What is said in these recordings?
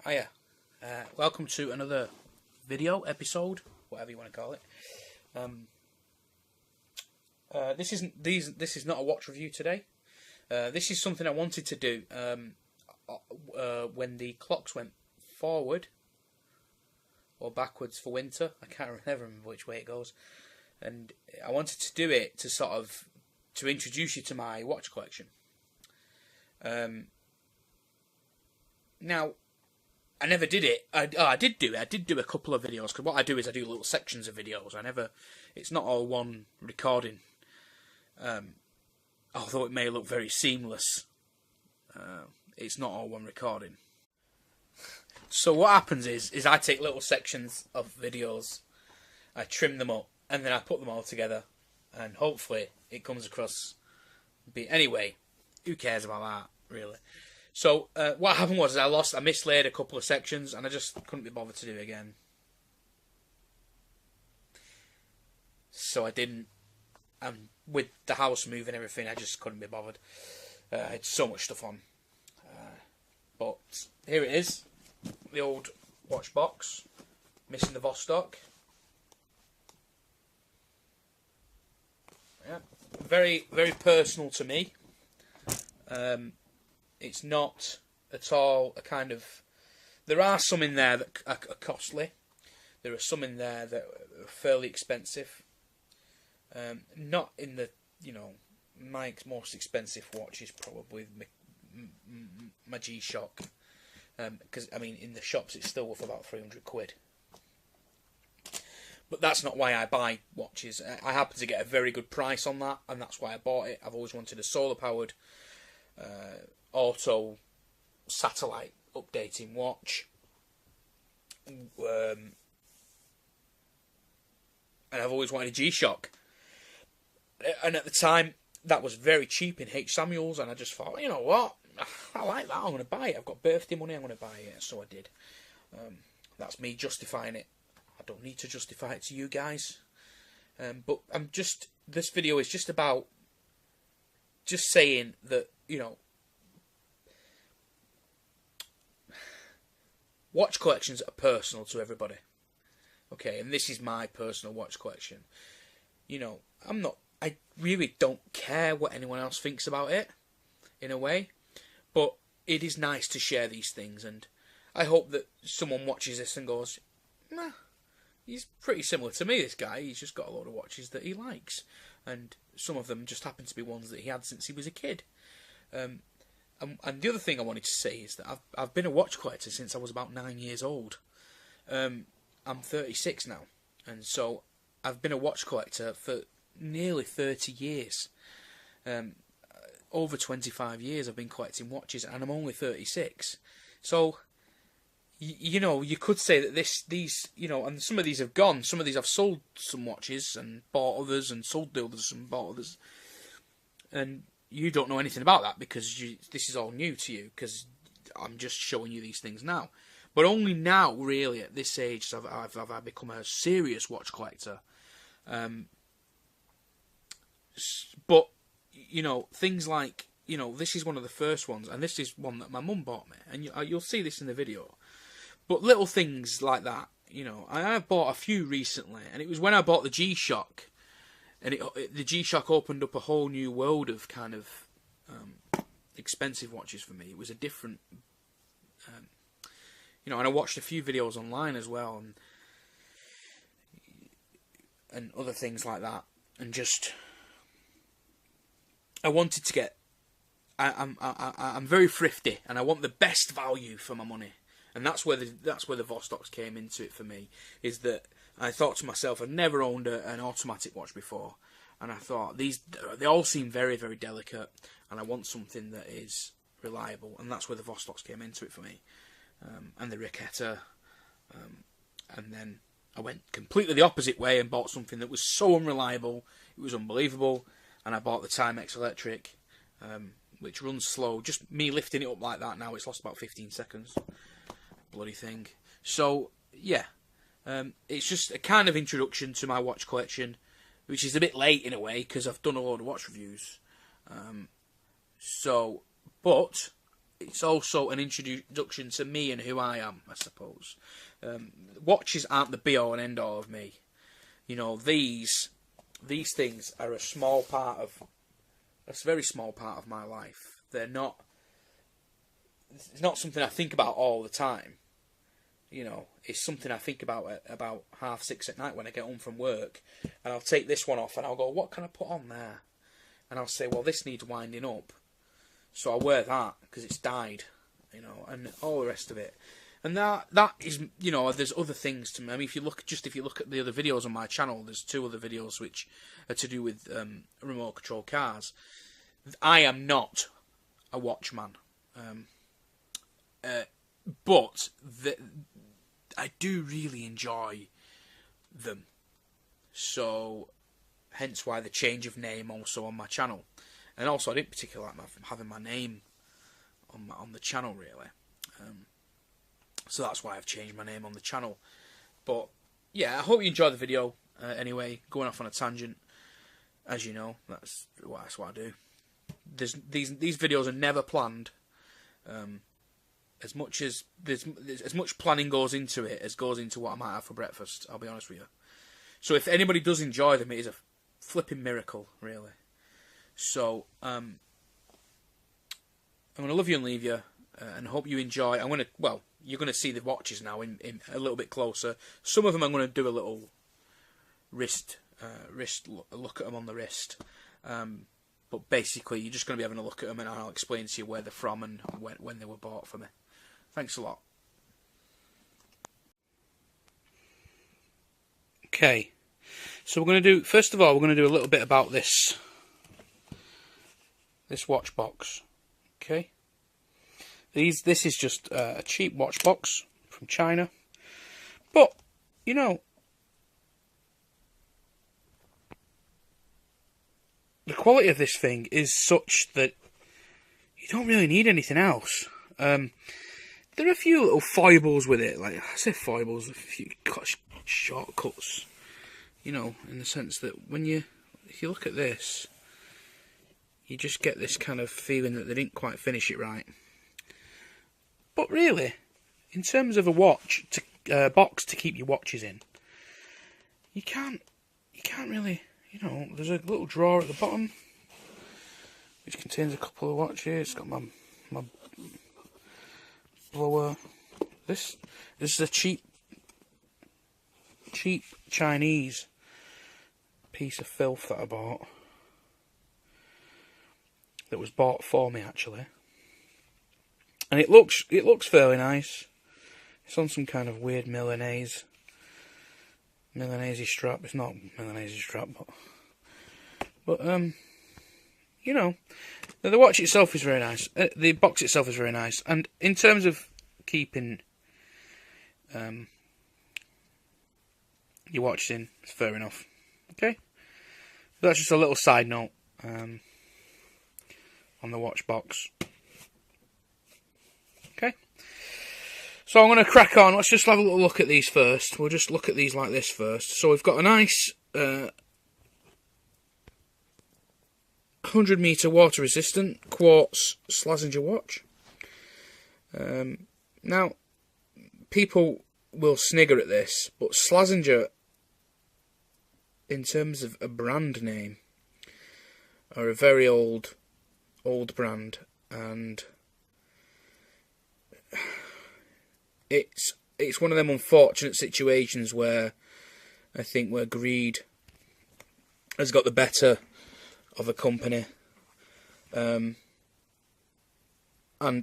Hiya. Welcome to another video episode, whatever you want to call it. This is not a watch review today. This is something I wanted to do when the clocks went forward or backwards for winter. I can't never remember which way it goes, and I wanted to do it to to introduce you to my watch collection. Now, I never did it. I did do it. I did do a couple of videos, because what I do is I do little sections of videos. It's not all one recording. Although it may look very seamless, it's not all one recording. So what happens is I take little sections of videos, I trim them up, and then I put them all together, and hopefully it comes across. Anyway, who cares about that, really? So what happened was I mislaid a couple of sections, and I just couldn't be bothered to do it again. So I didn't. And with the house move and everything, I just couldn't be bothered. I had so much stuff on. But here it is, the old watch box, missing the Vostok. Yeah, very, very personal to me. It's not at all a kind of... There are some in there that are costly. There are some in there that are fairly expensive. Not in the, my most expensive watch is probably my G-Shock. Because, in the shops it's still worth about 300 quid. But that's not why I buy watches. I happen to get a very good price on that, and that's why I bought it. I've always wanted a solar-powered auto satellite updating watch. And I've always wanted a G-Shock. And at the time, that was very cheap in H. Samuels, and I just thought, you know what? I like that, I'm going to buy it. I've got birthday money, I'm going to buy it. So I did. That's me justifying it. I don't need to justify it to you guys. But this video is just about saying that, watch collections are personal to everybody. Okay, and this is my personal watch collection. I really don't care what anyone else thinks about it, in a way. But it is nice to share these things, and I hope that someone watches this and goes, nah, he's pretty similar to me, this guy. He's just got a load of watches that he likes. And some of them just happen to be ones that he had since he was a kid. And the other thing I wanted to say is that I've been a watch collector since I was about 9 years old. I'm 36 now, and so I've been a watch collector for nearly 30 years. Over 25 years I've been collecting watches, and I'm only 36. So, you could say that these, and some of these have gone. Some of these I've sold some watches and bought others, and sold the others and bought others. And you don't know anything about that because this is all new to you, because I'm just showing you these things now. But only now, really, at this age, have I become a serious watch collector. But, things like, this is one of the first ones, and this is one that my mum bought me, and you'll see this in the video. But little things like that, I've bought a few recently, and it was when I bought the G-Shock, and the G-Shock opened up a whole new world of kind of expensive watches for me. It was a different, and I watched a few videos online as well, and other things like that, and just, I wanted to get, I'm very thrifty, and I want the best value for my money. And that's where the Vostoks came into it for me, is that I thought to myself, I'd never owned an automatic watch before, and I thought, they all seem very, very delicate, and I want something that is reliable, and that's where the Vostoks came into it for me, and the Ricetta, and then I went completely the opposite way and bought something that was so unreliable, it was unbelievable, and I bought the Timex electric, which runs slow. Just me lifting it up like that now, it's lost about 15 seconds. Bloody thing. So, yeah. It's just a kind of introduction to my watch collection, which is a bit late in a way, because I've done a load of watch reviews. But it's also an introduction to me and who I am, I suppose. Watches aren't the be-all and end-all of me. You know, these things are a very small part of my life. It's not something I think about all the time. You know, it's something I think about at about 6:30 at night when I get home from work, and I'll take this one off and I'll go, what can I put on there? And I'll say, well, this needs winding up, so I'll wear that because it's dyed, you know, and all the rest of it. And that is, you know, there's other things to me. I mean, if you look at the other videos on my channel, there's 2 other videos which are to do with remote control cars. I am not a watchman, but I do really enjoy them. So, hence why the change of name also on my channel. And also, I didn't particularly like having my name on the channel, really. So that's why I've changed my name on the channel. But, yeah, I hope you enjoyed the video. Anyway, going off on a tangent. As you know, that's what I do. These videos are never planned. As much planning goes into it as goes into what I might have for breakfast, I'll be honest with you. So if anybody does enjoy them, it is a flipping miracle, really. So, I'm going to love you and leave you, and hope you enjoy. You're going to see the watches now in a little bit closer. Some of them I'm going to do a little wrist look at them on the wrist. But basically, you're just going to be having a look at them, and I'll explain to you where they're from and when they were bought for me. Thanks a lot. Okay, so first of all, we're going to do a little bit about this watch box. Okay, this is just a cheap watch box from China, but you know, the quality of this thing is such that you don't really need anything else. There are a few little foibles with it, like I say foibles, a few shortcuts, you know, in the sense that if you look at this, you just get this kind of feeling that they didn't quite finish it right. But really, in terms of a box to keep your watches in, you can't really, you know, there's a little drawer at the bottom which contains a couple of watches. It's got my blower. This is a cheap Chinese piece of filth that I bought. That was bought for me, actually. And it looks fairly nice. It's on some kind of weird Milanese strap. It's not Milanese strap, but you know, the watch itself is very nice. The box itself is very nice, and in terms of keeping your watch in, it's fair enough. Okay, that's just a little side note on the watch box. Okay, so I'm going to crack on. Let's just have a little look at these first. We'll just look at these like this first. So we've got a nice 100-meter water resistant quartz Slazenger watch. Now, people will snigger at this, but Slazenger, in terms of a brand name, are a very old brand, and it's one of them unfortunate situations where I think where greed has got the better of a company, and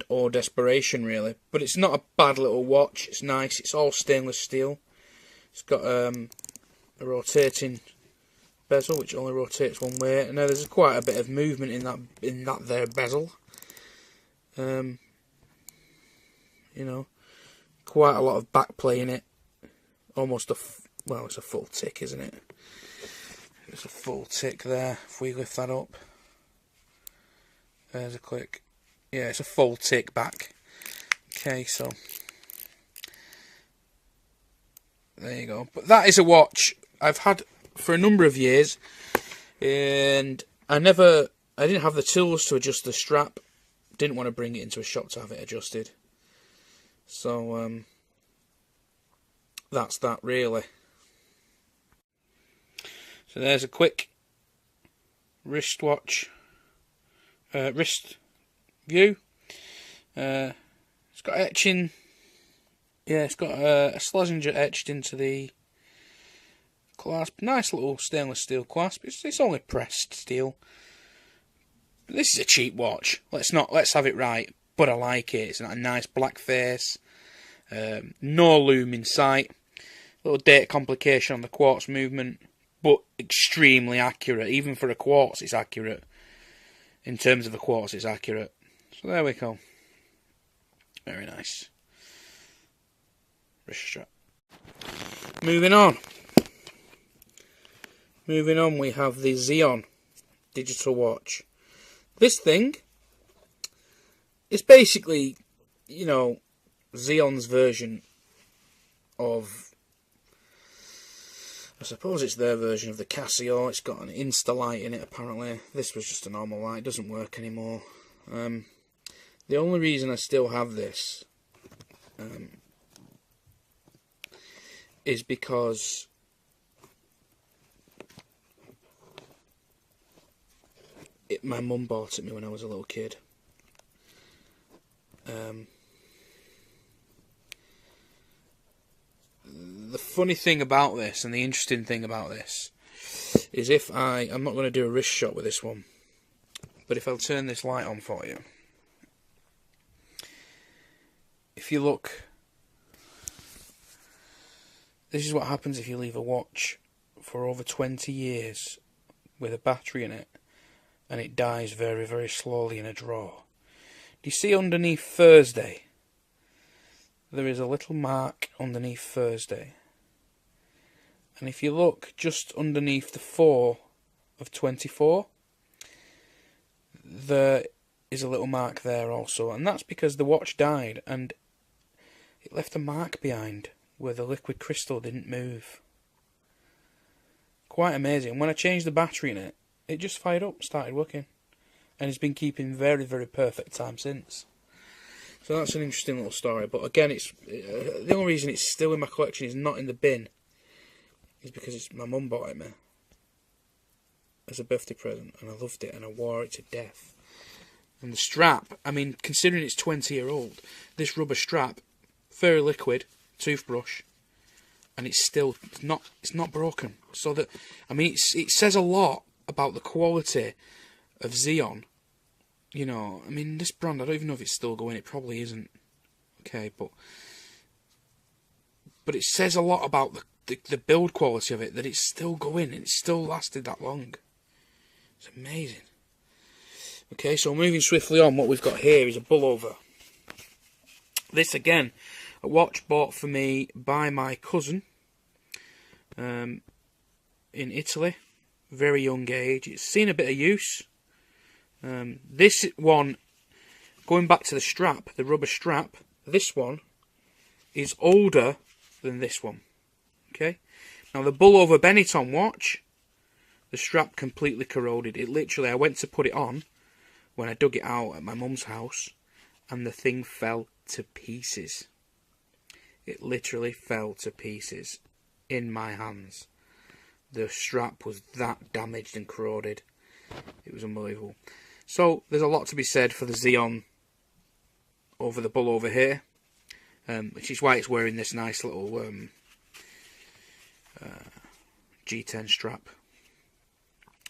or desperation, really. But it's not a bad little watch. It's nice. It's all stainless steel. It's got a rotating bezel, which only rotates one way. And now there's quite a bit of movement in that there bezel. You know, quite a lot of backplay in it. Almost well, it's a full tick, isn't it? It's a full tick there. If we lift that up, there's a click. Yeah, it's a full tick back. Okay, so there you go. But that is a watch I've had for a number of years, and I didn't have the tools to adjust the strap didn't want to bring it into a shop to have it adjusted. So that's that really. So there's a quick wrist view. It's got etching. Yeah, it's got a Schlesinger etched into the clasp. Nice little stainless steel clasp. It's only pressed steel. But this is a cheap watch. Let's have it right. But I like it. It's a nice black face. No loom in sight. Little date complication on the quartz movement, but extremely accurate. Even for a quartz, it's accurate. In terms of a quartz, it's accurate. So there we go. Very nice. Wrist strap. Moving on, we have the Zeon digital watch. This thing is basically, you know, Zeon's version of, I suppose it's their version of the Casio. It's got an Insta light in it apparently. This was just a normal light, it doesn't work anymore. The only reason I still have this is because my mum bought it me when I was a little kid. The funny thing about this, and the interesting thing about this, is I'm not going to do a wrist shot with this one, but if I'll turn this light on for you, if you look, this is what happens if you leave a watch for over 20 years with a battery in it, and it dies very, very slowly in a drawer. Do you see underneath Thursday? There is a little mark underneath Thursday. And if you look just underneath the 4 of 24, there is a little mark there also. And that's because the watch died and it left a mark behind where the liquid crystal didn't move. Quite amazing. When I changed the battery in it, it just fired up, started working. And it's been keeping very, very perfect time since. So that's an interesting little story. But again, it's the only reason it's still in my collection is not in the bin is because my mum bought it me as a birthday present, and I loved it and I wore it to death. And the strap, I mean, considering it's 20-year-old, this rubber strap, very liquid, toothbrush, and it's not broken. So that, I mean, it says a lot about the quality of Zeon. You know, I mean, this brand, I don't even know if it's still going. It probably isn't. Okay, but it says a lot about the build quality of it, that it's still going and it's still lasted that long. It's amazing. Okay, so moving swiftly on, what we've got here is a Bulova. This, again, a watch bought for me by my cousin in Italy. Very young age. It's seen a bit of use. This one, going back to the strap, the rubber strap, this one is older than this one. Okay, now the Bulova Benetton watch, the strap completely corroded. It literally, I went to put it on when I dug it out at my mum's house, and the thing fell to pieces. It literally fell to pieces in my hands. The strap was that damaged and corroded. It was unbelievable. So there's a lot to be said for the Zeon over the Bulova here, which is why it's wearing this nice little G10 strap,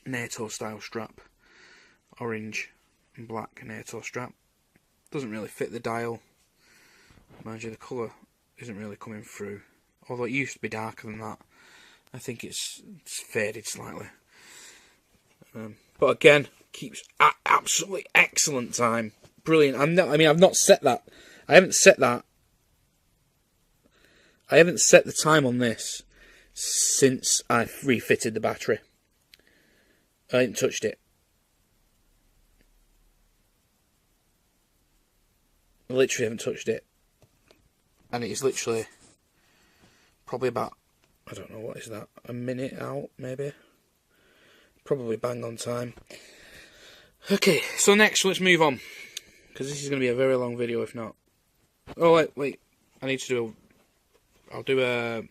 NATO style strap, orange and black NATO strap. Doesn't really fit the dial. Mind you, the colour isn't really coming through, although it used to be darker than that. I think it's faded slightly. But again, keeps absolutely excellent time. Brilliant. I've not set that. I haven't set that. I haven't set the time on this since I refitted the battery. I ain't touched it. I literally haven't touched it. And it is literally probably about, I don't know, what is that, a minute out maybe? Probably bang on time. Okay, so next let's move on, because this is going to be a very long video if not. Oh wait, I need to do I'll do a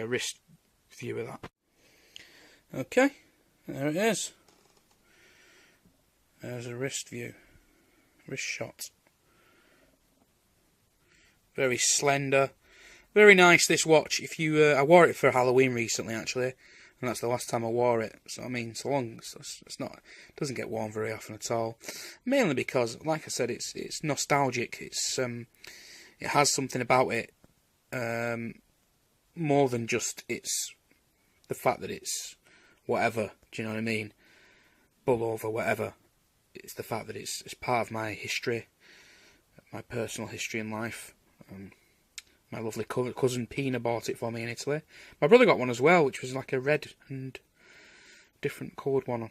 wrist view of that. Okay, there it is. There's a wrist view, wrist shot. Very slender, very nice this watch. If you, I wore it for Halloween recently actually, and that's the last time I wore it. So I mean, so long, it's not, it doesn't get worn very often at all. Mainly because, like I said, it's nostalgic. It has something about it, more than just the fact that it's whatever. Do you know what I mean? Bulova, whatever. It's the fact that it's part of my history, my personal history in life. My lovely cousin Pina bought it for me in Italy. My brother got one as well, which was like a red and different coloured one.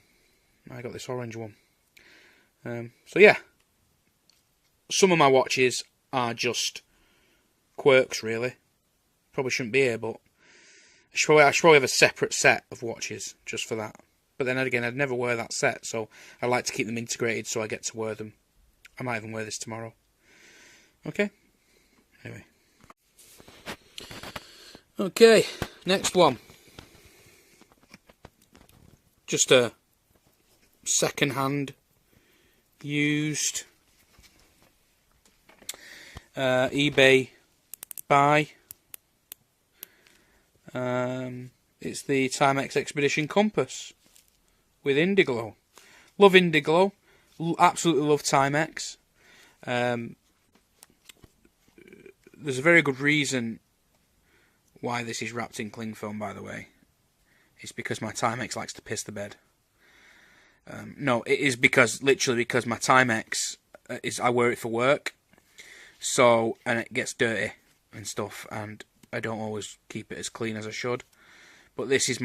I got this orange one. So yeah, some of my watches are just quirks, really. Probably shouldn't be here, but I should probably have a separate set of watches just for that. But then again, I'd never wear that set, so I like to keep them integrated so I get to wear them. I might even wear this tomorrow. Okay? Anyway. Okay, next one. Just a second-hand, used eBay buy. It's the Timex Expedition Compass with Indiglo. Love Indiglo. Absolutely love Timex. There's a very good reason why this is wrapped in cling film, by the way. It's because my Timex likes to piss the bed. No, it is literally because my Timex I wear it for work, so, and it gets dirty and stuff, and I don't always keep it as clean as I should. But this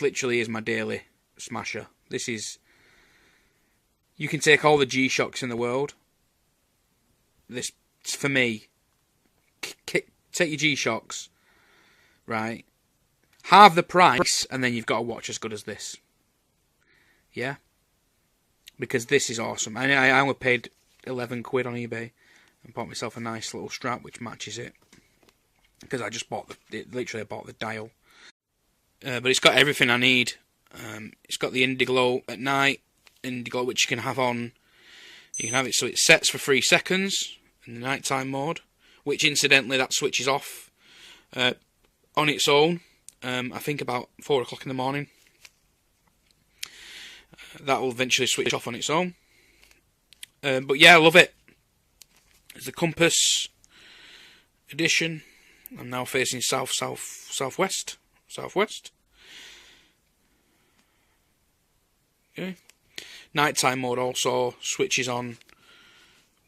literally is my daily smasher. You can take all the G-Shocks in the world. This, for me, take your G-Shocks, right? Halve the price, and then you've got a watch as good as this. Yeah? Because this is awesome. I only paid 11 quid on eBay and bought myself a nice little strap which matches it. Because I just bought literally I bought the dial. But it's got everything I need. It's got the Indiglo at night, Indiglo which you can have on. You can have it so it sets for 3 seconds in the nighttime mode, which incidentally that switches off on its own. I think about 4 o'clock in the morning. That will eventually switch off on its own. But yeah, I love it. It's the Compass edition. I'm now facing southwest. Okay. Nighttime mode also switches on.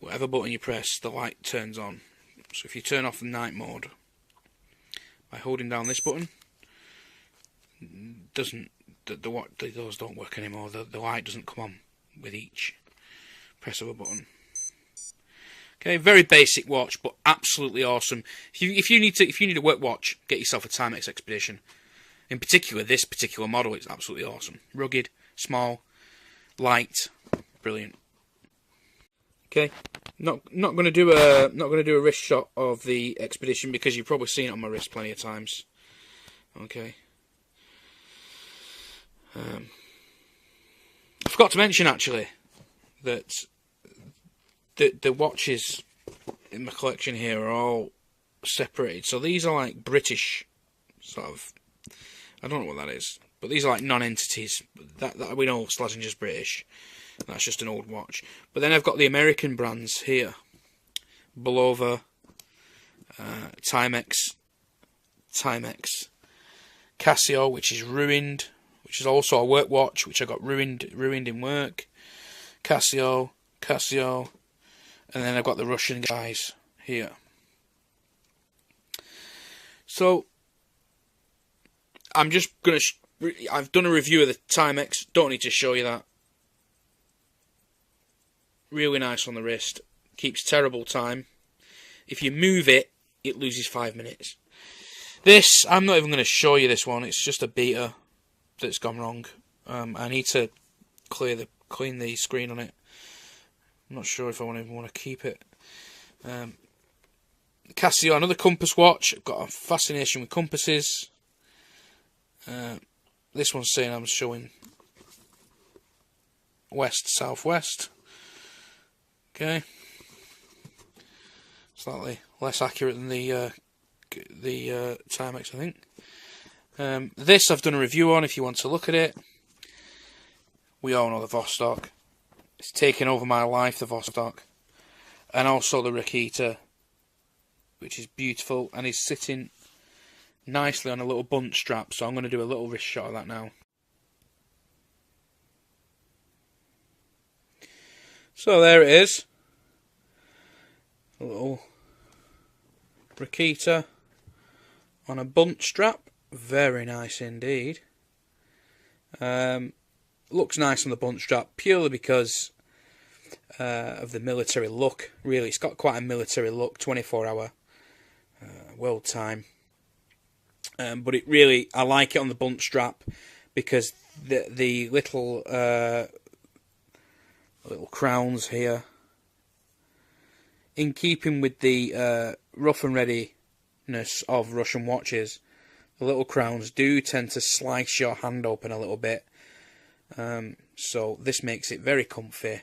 Whatever button you press, the light turns on. So if you turn off the night mode by holding down this button, those don't work anymore. The light doesn't come on with each press of a button. Okay, very basic watch, but absolutely awesome. If you need a work watch, get yourself a Timex Expedition. In particular, this particular model is absolutely awesome. Rugged, small, light, brilliant. Okay, not going to do a wrist shot of the Expedition because you've probably seen it on my wrist plenty of times. Okay. I forgot to mention actually that the watches in my collection here are all separated. So these are like British sort of, I don't know what that is, but these are like non-entities. That we know Slassinger's British. That's just an old watch. But then I've got the American brands here. Bulova, Timex, Casio, which is ruined, which is also a work watch, which I got ruined in work. Casio, and then I've got the Russian guys here. So I'm just gonna. I've done a review of the Timex. Don't need to show you that. Really nice on the wrist. Keeps terrible time. If you move it, it loses 5 minutes. This, I'm not even going to show you this one. It's just a beater that's gone wrong. I need to clean the screen on it. I'm not sure if I even want to keep it. Casio, another compass watch. I've got a fascination with compasses. This one's saying I'm showing west, southwest. Okay, slightly less accurate than the Timex, I think. This I've done a review on. If you want to look at it, we all know the Vostok. It's taken over my life, the Vostok, and also the Rakita, which is beautiful and is sitting nicely on a little bunt strap. So I'm going to do a little wrist shot of that now. So there it is, a little Rakita on a bunt strap, very nice indeed. Looks nice on the bunt strap purely because of the military look. Really, it's got quite a military look, 24-hour world time. But it really, I like it on the bunt strap because the little crowns here, in keeping with the rough and readiness of Russian watches, the little crowns do tend to slice your hand open a little bit. So this makes it very comfy,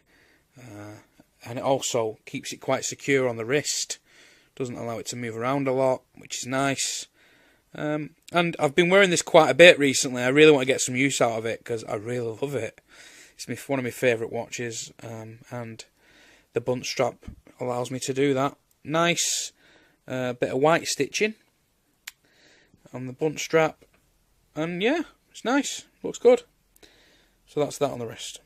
and it also keeps it quite secure on the wrist. Doesn't allow it to move around a lot, which is nice. And I've been wearing this quite a bit recently. I really want to get some use out of it because I really love it. It's one of my favourite watches, and the bunt strap allows me to do that. Nice bit of white stitching on the bunt strap, and yeah, it's nice, looks good. So that's that on the wrist.